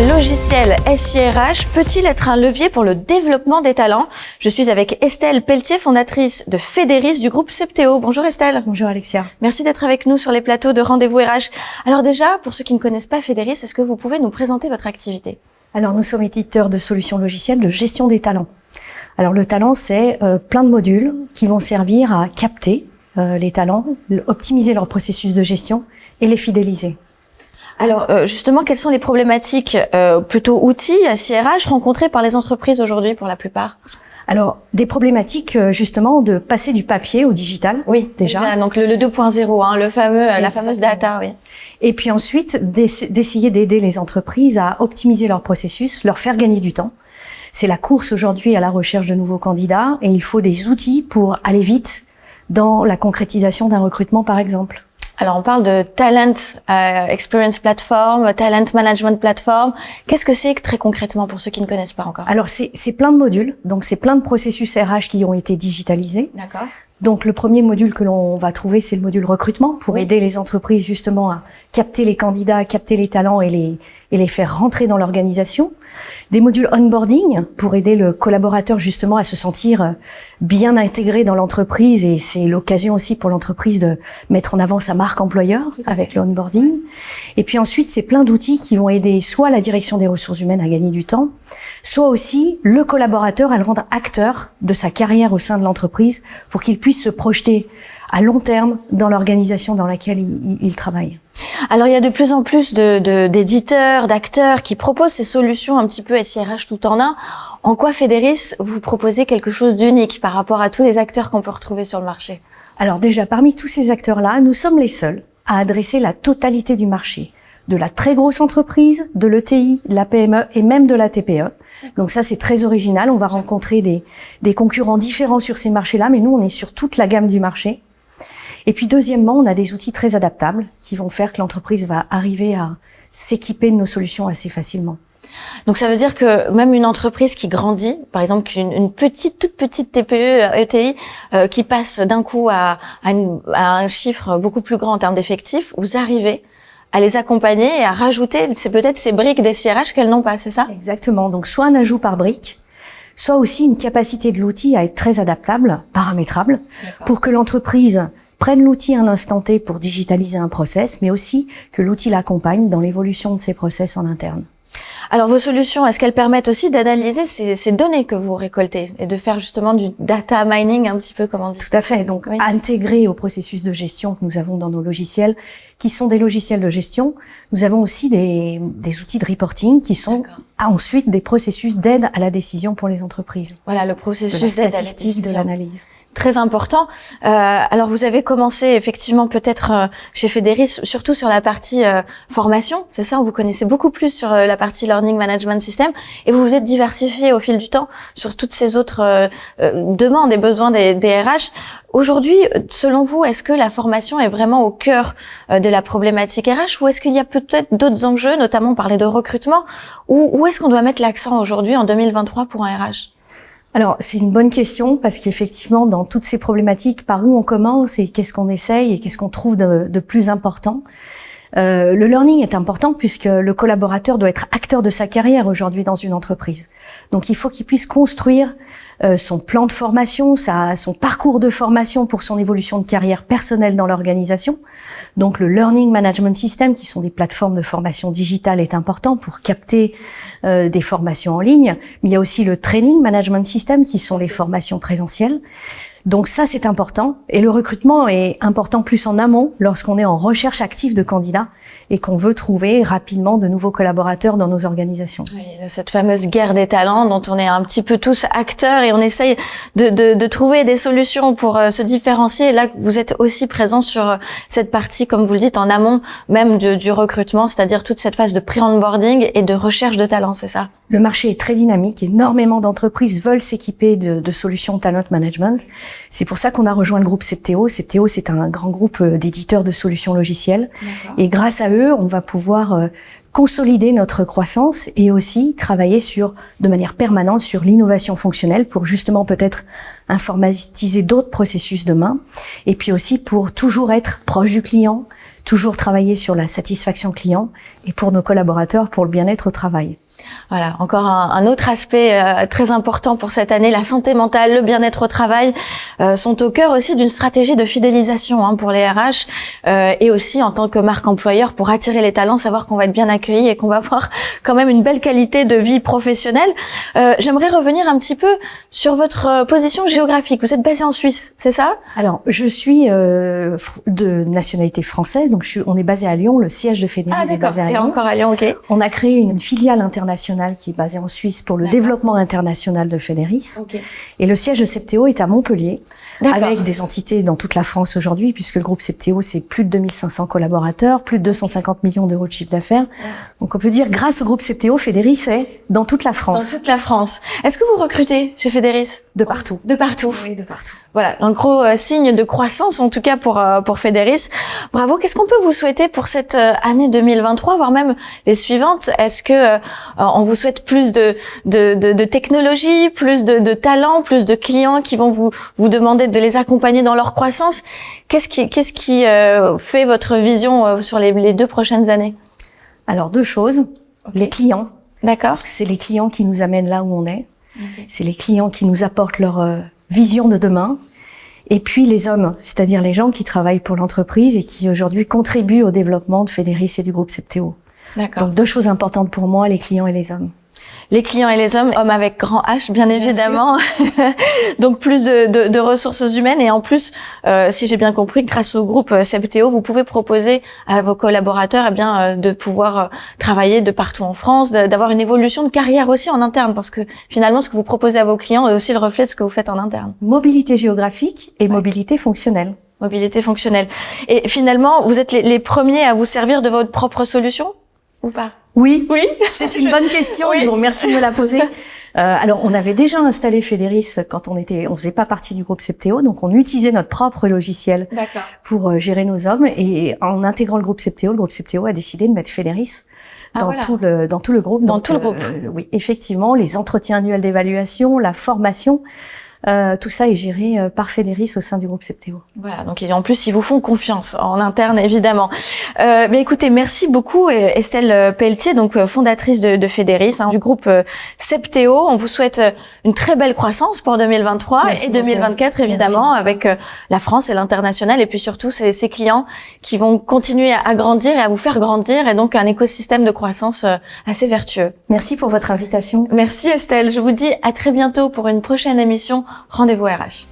Un logiciel SIRH peut-il être un levier pour le développement des talents? Je suis avec Estelle Pelletier, fondatrice de Fédéris du groupe Septéo. Bonjour Estelle. Bonjour Alexia. Merci d'être avec nous sur les plateaux de Rendez-vous RH. Alors déjà, pour ceux qui ne connaissent pas Fédéris, est-ce que vous pouvez nous présenter votre activité? Alors nous sommes éditeurs de solutions logicielles de gestion des talents. Alors le talent, c'est plein de modules qui vont servir à capter les talents, optimiser leur processus de gestion et les fidéliser. Alors justement, quelles sont les problématiques plutôt outils SIRH rencontrées par les entreprises aujourd'hui pour la plupart? Alors des problématiques justement de passer du papier au digital. Oui, déjà donc le 2.0, hein, la fameuse data, oui. Et puis ensuite d'essayer d'aider les entreprises à optimiser leur processus, leur faire gagner du temps. C'est la course aujourd'hui à la recherche de nouveaux candidats et il faut des outils pour aller vite dans la concrétisation d'un recrutement par exemple. Alors on parle de Talent Experience Platform, Talent Management Platform. Qu'est-ce que c'est très concrètement pour ceux qui ne connaissent pas encore? Alors c'est plein de modules, donc c'est plein de processus RH qui ont été digitalisés. D'accord. Donc le premier module que l'on va trouver, c'est le module recrutement pour aider les entreprises justement à capter les candidats, à capter les talents et les faire rentrer dans l'organisation. Des modules onboarding pour aider le collaborateur justement à se sentir bien intégré dans l'entreprise et c'est l'occasion aussi pour l'entreprise de mettre en avant sa marque employeur avec le onboarding. Et puis ensuite, c'est plein d'outils qui vont aider soit la direction des ressources humaines à gagner du temps, soit aussi le collaborateur à le rendre acteur de sa carrière au sein de l'entreprise pour qu'il puisse se projeter à long terme dans l'organisation dans laquelle il travaille. Alors il y a de plus en plus d'éditeurs, d'acteurs qui proposent ces solutions un petit peu SIRH tout en un. En quoi Fédéris, vous proposez quelque chose d'unique par rapport à tous les acteurs qu'on peut retrouver sur le marché? Alors déjà, parmi tous ces acteurs-là, nous sommes les seuls à adresser la totalité du marché, de la très grosse entreprise, de l'ETI, de la PME et même de la TPE. Donc ça, c'est très original. On va rencontrer des concurrents différents sur ces marchés-là, mais nous, on est sur toute la gamme du marché. Et puis deuxièmement, on a des outils très adaptables qui vont faire que l'entreprise va arriver à s'équiper de nos solutions assez facilement. Donc ça veut dire que même une entreprise qui grandit, par exemple toute petite TPE, ETI, qui passe d'un coup à un chiffre beaucoup plus grand en termes d'effectifs, vous arrivez à les accompagner et à rajouter peut-être ces briques des SIRH qu'elles n'ont pas, c'est ça? Exactement. Donc soit un ajout par brique, soit aussi une capacité de l'outil à être très adaptable, paramétrable, pour que l'entreprise prenne l'outil à un instant T pour digitaliser un process, mais aussi que l'outil l'accompagne dans l'évolution de ses process en interne. Alors vos solutions, est-ce qu'elles permettent aussi d'analyser ces données que vous récoltez et de faire justement du data mining un petit peu comme on dit? Tout à fait. Donc intégrer au processus de gestion que nous avons dans nos logiciels, qui sont des logiciels de gestion, nous avons aussi des outils de reporting qui sont ensuite des processus d'aide à la décision pour les entreprises. Voilà, le processus d'aide à la décision. De l'analyse. Très important. Alors vous avez commencé effectivement peut-être chez Fédéris, surtout sur la partie formation, c'est ça? Vous connaissez beaucoup plus sur la partie Learning Management System et vous vous êtes diversifié au fil du temps sur toutes ces autres demandes et besoins des RH. Aujourd'hui, selon vous, est-ce que la formation est vraiment au cœur de la problématique RH ou est-ce qu'il y a peut-être d'autres enjeux, notamment parler de recrutement, où est-ce qu'on doit mettre l'accent aujourd'hui en 2023 pour un RH? Alors, c'est une bonne question parce qu'effectivement, dans toutes ces problématiques, par où on commence et qu'est-ce qu'on essaye et qu'est-ce qu'on trouve de plus important. Le learning est important puisque le collaborateur doit être acteur de sa carrière aujourd'hui dans une entreprise. Donc, il faut qu'il puisse construire son plan de formation, son parcours de formation pour son évolution de carrière personnelle dans l'organisation. Donc, le Learning Management System, qui sont des plateformes de formation digitale, est important pour capter des formations en ligne. Mais il y a aussi le Training Management System, qui sont les formations présentielles. Donc ça, c'est important. Et le recrutement est important plus en amont lorsqu'on est en recherche active de candidats et qu'on veut trouver rapidement de nouveaux collaborateurs dans nos organisations. Oui, cette fameuse guerre des talents dont on est un petit peu tous acteurs et on essaye de trouver des solutions pour se différencier. Et là, vous êtes aussi présent sur cette partie, comme vous le dites, en amont même du recrutement, c'est-à-dire toute cette phase de pré-onboarding et de recherche de talents, c'est ça? Le marché est très dynamique. Énormément d'entreprises veulent s'équiper de solutions talent management. C'est pour ça qu'on a rejoint le groupe Septéo. Septéo, c'est un grand groupe d'éditeurs de solutions logicielles. Et grâce à eux, on va pouvoir consolider notre croissance et aussi travailler de manière permanente sur l'innovation fonctionnelle pour justement peut-être informatiser d'autres processus demain. Et puis aussi pour toujours être proche du client, toujours travailler sur la satisfaction client et pour nos collaborateurs, pour le bien-être au travail. Voilà, encore un autre aspect très important pour cette année, la santé mentale, le bien-être au travail sont au cœur aussi d'une stratégie de fidélisation pour les RH et aussi en tant que marque employeur pour attirer les talents, savoir qu'on va être bien accueilli et qu'on va avoir quand même une belle qualité de vie professionnelle. J'aimerais revenir un petit peu sur votre position géographique. Vous êtes basé en Suisse, c'est ça? Alors, je suis de nationalité française, donc on est basé à Lyon, le siège de Fédéris est basé à Lyon. Et encore à Lyon, ok. On a créé une filiale internationale qui est basée en Suisse pour le développement international de Fédéris. Okay. Et le siège de Septéo est à Montpellier, D'accord. avec des entités dans toute la France aujourd'hui, puisque le groupe Septéo, c'est plus de 2500 collaborateurs, plus de 250 millions d'euros de chiffre d'affaires. Ouais. Donc on peut dire, grâce au groupe Septéo, Fédéris est dans toute la France. Dans toute la France. Est-ce que vous recrutez chez Fédéris? De partout. De partout. Oui, de partout. Voilà, un gros signe de croissance, en tout cas pour Fédéris. Bravo. Qu'est-ce qu'on peut vous souhaiter pour cette année 2023, voire même les suivantes? Est-ce que on vous souhaite plus de technologie, plus de talents, plus de clients qui vont vous demander de les accompagner dans leur croissance? Qu'est-ce qui fait votre vision sur les 2 prochaines années? Alors 2 choses. Okay. Les clients. D'accord. Parce que c'est les clients qui nous amènent là où on est. Okay. C'est les clients qui nous apportent leur vision de demain. Et puis les hommes, c'est-à-dire les gens qui travaillent pour l'entreprise et qui aujourd'hui contribuent au développement de Fédéris et du groupe Septéo. D'accord. Donc 2 choses importantes pour moi, les clients et les hommes. Les clients et les hommes avec grand H, bien évidemment. Donc plus de ressources humaines et en plus, si j'ai bien compris, grâce au groupe Septéo, vous pouvez proposer à vos collaborateurs de pouvoir travailler de partout en France, d'avoir une évolution de carrière aussi en interne, parce que finalement, ce que vous proposez à vos clients est aussi le reflet de ce que vous faites en interne. Mobilité géographique et mobilité fonctionnelle. Mobilité fonctionnelle. Et finalement, vous êtes les premiers à vous servir de votre propre solution ou pas? Oui, c'est une bonne question. Oui. Je vous remercie de me la poser. Alors, on avait déjà installé Fédéris quand on faisait pas partie du groupe Septéo, donc on utilisait notre propre logiciel pour gérer nos hommes. Et en intégrant le groupe Septéo a décidé de mettre Fédéris dans tout le groupe. Dans tout le groupe. Oui, effectivement, les entretiens annuels d'évaluation, la formation. Tout ça est géré par Fédéris au sein du groupe Septéo. Voilà, donc en plus ils vous font confiance en interne évidemment. Mais écoutez, merci beaucoup Estelle Pelletier, donc fondatrice de Fédéris, du groupe Septéo. On vous souhaite une très belle croissance pour 2023 merci et 2024 beaucoup. Évidemment merci. Avec la France et l'international et puis surtout ces clients qui vont continuer à grandir et à vous faire grandir et donc un écosystème de croissance assez vertueux. Merci pour votre invitation. Merci Estelle, je vous dis à très bientôt pour une prochaine émission Rendez-vous RH.